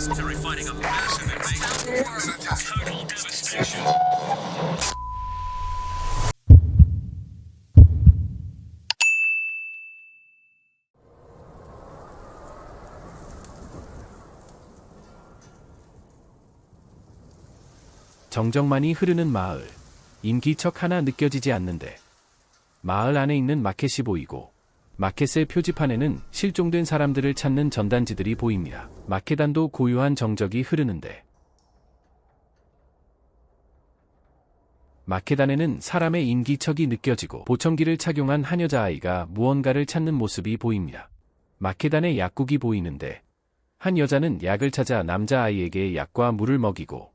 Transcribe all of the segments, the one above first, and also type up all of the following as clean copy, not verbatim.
fighting a massive invasion. Total devastation. 정적만이 흐르는 마을. 인기척 하나 느껴지지 않는데 마을 안에 있는 마켓이 보이고 마켓의 표지판에는 실종된 사람들을 찾는 전단지들이 보입니다. 마켓 안도 고요한 정적이 흐르는데 마켓 안에는 사람의 인기척이 느껴지고 보청기를 착용한 한 여자아이가 무언가를 찾는 모습이 보입니다. 마켓 안에 약국이 보이는데 한 여자는 약을 찾아 남자아이에게 약과 물을 먹이고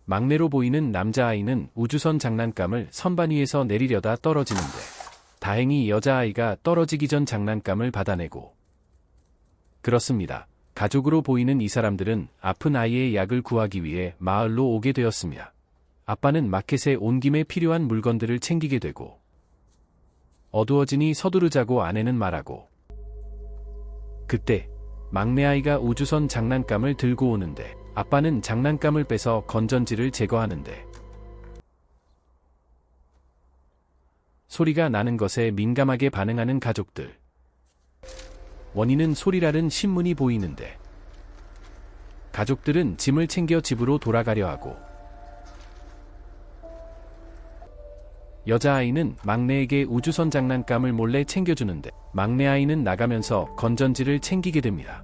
막내로 보이는 남자아이는 우주선 장난감을 선반 위에서 내리려다 떨어지는데 다행히 여자아이가 떨어지기 전 장난감을 받아내고 그렇습니다. 가족으로 보이는 이 사람들은 아픈 아이의 약을 구하기 위해 마을로 오게 되었습니다. 아빠는 마켓에 온 김에 필요한 물건들을 챙기게 되고 어두워지니 서두르자고 아내는 말하고 그때 막내 아이가 우주선 장난감을 들고 오는데 아빠는 장난감을 빼서 건전지를 제거하는데 소리가 나는 것에 민감하게 반응하는 가족들. 원인은 소리라는 신문이 보이는데 가족들은 짐을 챙겨 집으로 돌아가려 하고 여자아이는 막내에게 우주선 장난감을 몰래 챙겨주는데 막내 아이는 나가면서 건전지를 챙기게 됩니다.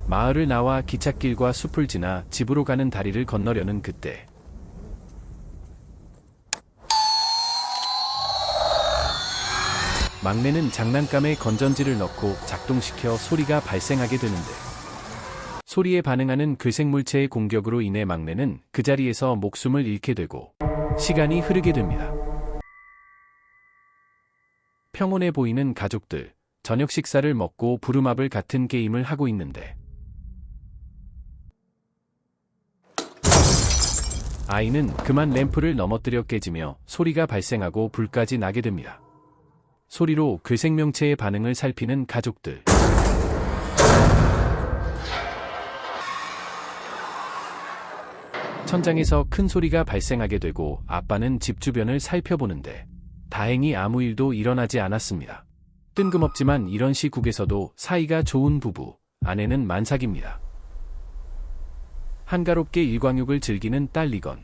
마을을 나와 기찻길과 숲을 지나 집으로 가는 다리를 건너려는 그때 막내는 장난감에 건전지를 넣고 작동시켜 소리가 발생하게 되는데 소리에 반응하는 괴생물체의 공격으로 인해 막내는 그 자리에서 목숨을 잃게 되고 시간이 흐르게 됩니다. 평온해 보이는 가족들, 저녁 식사를 먹고 부루마블 같은 게임을 하고 있는데 아이는 그만 램프를 넘어뜨려 깨지며 소리가 발생하고 불까지 나게 됩니다. 소리로 괴생명체의 반응을 살피는 가족들. 천장에서 큰 소리가 발생하게 되고 아빠는 집 주변을 살펴보는데 다행히 아무 일도 일어나지 않았습니다. 뜬금없지만 이런 시국에서도 사이가 좋은 부부, 아내는 만삭입니다. 한가롭게 일광욕을 즐기는 딸 리건.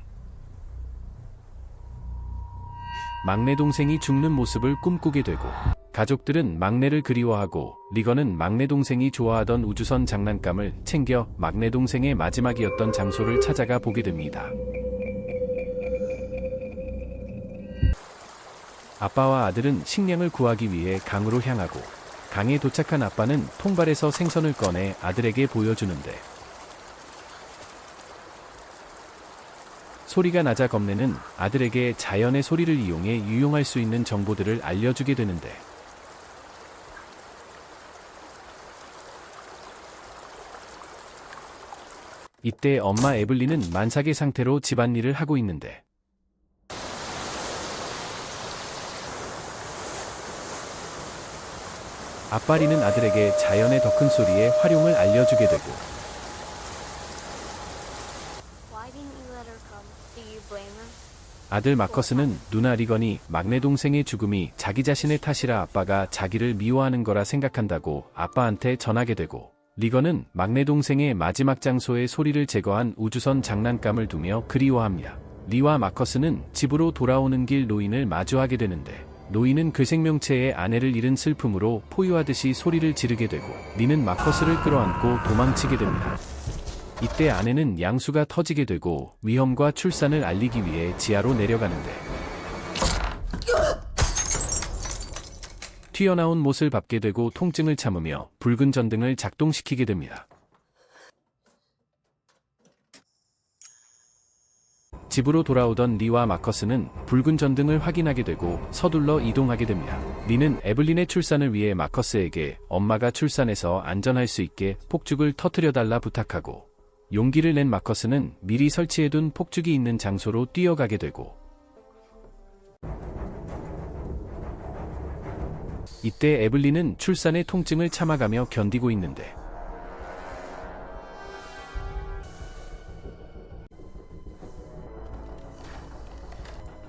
막내 동생이 죽는 모습을 꿈꾸게 되고 가족들은 막내를 그리워하고 리건은 막내 동생이 좋아하던 우주선 장난감을 챙겨 막내 동생의 마지막이었던 장소를 찾아가 보게 됩니다. 아빠와 아들은 식량을 구하기 위해 강으로 향하고 강에 도착한 아빠는 통발에서 생선을 꺼내 아들에게 보여주는데 소리가 나자 겁내는 아들에게 자연의 소리를 이용해 유용할 수 있는 정보들을 알려주게 되는데 이때 엄마 에블린은 만삭의 상태로 집안일을 하고 있는데 아빠 리는 아들에게 자연의 더 큰 소리의 활용을 알려주게 되고 아들 마커스는 누나 리건이 막내 동생의 죽음이 자기 자신의 탓이라 아빠가 자기를 미워하는 거라 생각한다고 아빠한테 전하게 되고 리건은 막내 동생의 마지막 장소에 소리를 제거한 우주선 장난감을 두며 그리워합니다. 리와 마커스는 집으로 돌아오는 길 노인을 마주하게 되는데 노인은 괴생명체의 아내를 잃은 슬픔으로 포효하듯이 소리를 지르게 되고 리는 마커스를 끌어안고 도망치게 됩니다. 이때 아내는 양수가 터지게 되고 위험과 출산을 알리기 위해 지하로 내려가는데 튀어나온 못을 밟게 되고 통증을 참으며 붉은 전등을 작동시키게 됩니다. 집으로 돌아오던 리와 마커스는 붉은 전등을 확인하게 되고 서둘러 이동하게 됩니다. 리는 에블린의 출산을 위해 마커스에게 엄마가 출산해서 안전할 수 있게 폭죽을 터뜨려달라 부탁하고 용기를 낸 마커스는 미리 설치해둔 폭죽이 있는 장소로 뛰어가게 되고, 이때 에블린은 출산의 통증을 참아가며 견디고 있는데,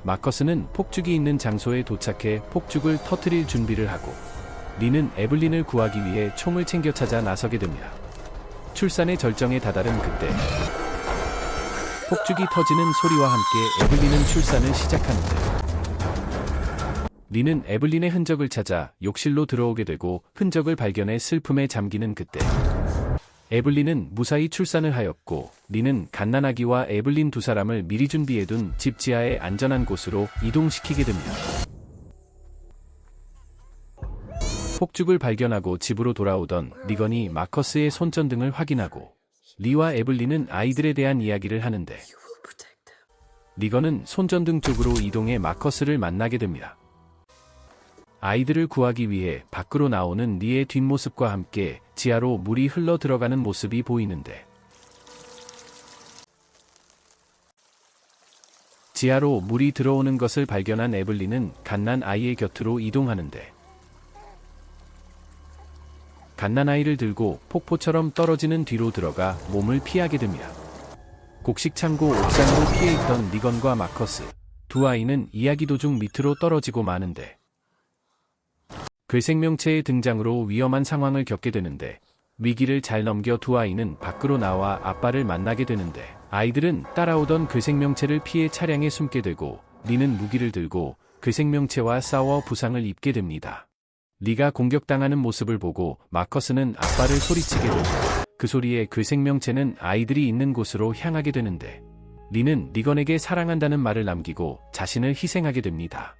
마커스는 폭죽이 있는 장소에 도착해 폭죽을 터뜨릴 준비를 하고, 리는 에블린을 구하기 위해 총을 챙겨 찾아 나서게 됩니다. 출산의 절정에 다다른 그때, 폭죽이 터지는 소리와 함께 에블린은 출산을 시작하는데, 리는 에블린의 흔적을 찾아 욕실로 들어오게 되고 흔적을 발견해 슬픔에 잠기는 그때, 에블린은 무사히 출산을 하였고, 리는 갓난아기와 에블린 두 사람을 미리 준비해둔 집 지하의 안전한 곳으로 이동시키게 됩니다. 폭죽을 발견하고 집으로 돌아오던 리건이 마커스의 손전등을 확인하고, 리와 에블린은 아이들에 대한 이야기를 하는데, 리건은 손전등 쪽으로 이동해 마커스를 만나게 됩니다. 아이들을 구하기 위해 밖으로 나오는 리의 뒷모습과 함께 지하로 물이 흘러 들어가는 모습이 보이는데, 지하로 물이 들어오는 것을 발견한 에블린은 갓난아이의 곁으로 이동하는데, 갓난아이를 들고 폭포처럼 떨어지는 뒤로 들어가 몸을 피하게 됩니다. 곡식 창고 옥상으로 피해 있던 리건과 마커스, 두 아이는 이야기 도중 밑으로 떨어지고 마는데, 괴생명체의 등장으로 위험한 상황을 겪게 되는데, 위기를 잘 넘겨 두 아이는 밖으로 나와 아빠를 만나게 되는데, 아이들은 따라오던 괴생명체를 피해 차량에 숨게 되고, 리는 무기를 들고 괴생명체와 싸워 부상을 입게 됩니다. 리가 공격당하는 모습을 보고 마커스는 아빠를 소리치게 되고, 그 소리에 괴생명체는 아이들이 있는 곳으로 향하게 되는데, 리는 리건에게 사랑한다는 말을 남기고 자신을 희생하게 됩니다.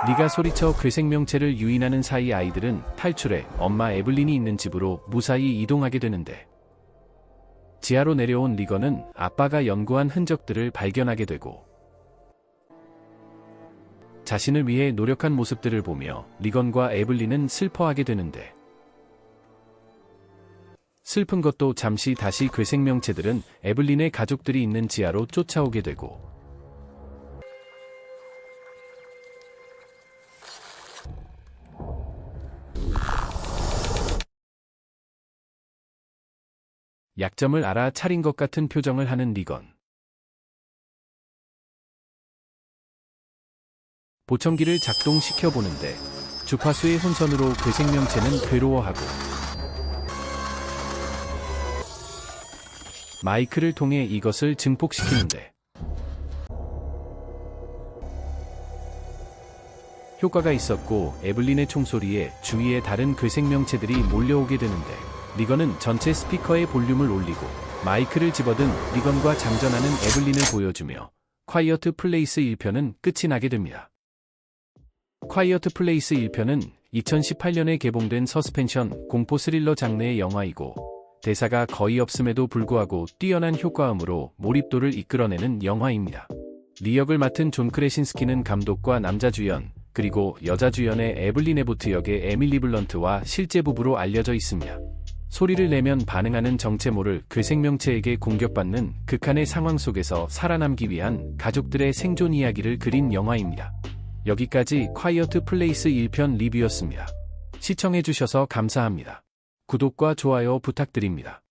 리가 소리쳐 괴생명체를 유인하는 사이 아이들은 탈출해 엄마 에블린이 있는 집으로 무사히 이동하게 되는데, 지하로 내려온 리건은 아빠가 연구한 흔적들을 발견하게 되고, 자신을 위해 노력한 모습들을 보며 리건과 에블린은 슬퍼하게 되는데, 슬픈 것도 잠시 다시 괴생명체들은 에블린의 가족들이 있는 지하로 쫓아오게 되고, 약점을 알아 차린 것 같은 표정을 하는 리건. 보청기를 작동시켜 보는데, 주파수의 혼선으로 괴생명체는 괴로워하고, 마이크를 통해 이것을 증폭시키는데, 효과가 있었고 에블린의 총소리에 주위의 다른 괴생명체들이 몰려오게 되는데, 리건은 전체 스피커의 볼륨을 올리고 마이크를 집어든 리건과 장전하는 에블린을 보여주며 콰이어트 플레이스 1편은 끝이 나게 됩니다. 콰이어트 플레이스 1편은 2018년에 개봉된 서스펜션 공포 스릴러 장르의 영화이고, 대사가 거의 없음에도 불구하고 뛰어난 효과음으로 몰입도를 이끌어내는 영화입니다. 리 역을 맡은 존 크레신스키는 감독과 남자 주연, 그리고 여자 주연의 에블린 에보트 역의 에밀리 블런트와 실제 부부로 알려져 있습니다. 소리를 내면 반응하는 정체모를 괴생명체에게 공격받는 극한의 상황 속에서 살아남기 위한 가족들의 생존 이야기를 그린 영화입니다. 여기까지 콰이어트 플레이스 1편 리뷰였습니다. 시청해주셔서 감사합니다. 구독과 좋아요 부탁드립니다.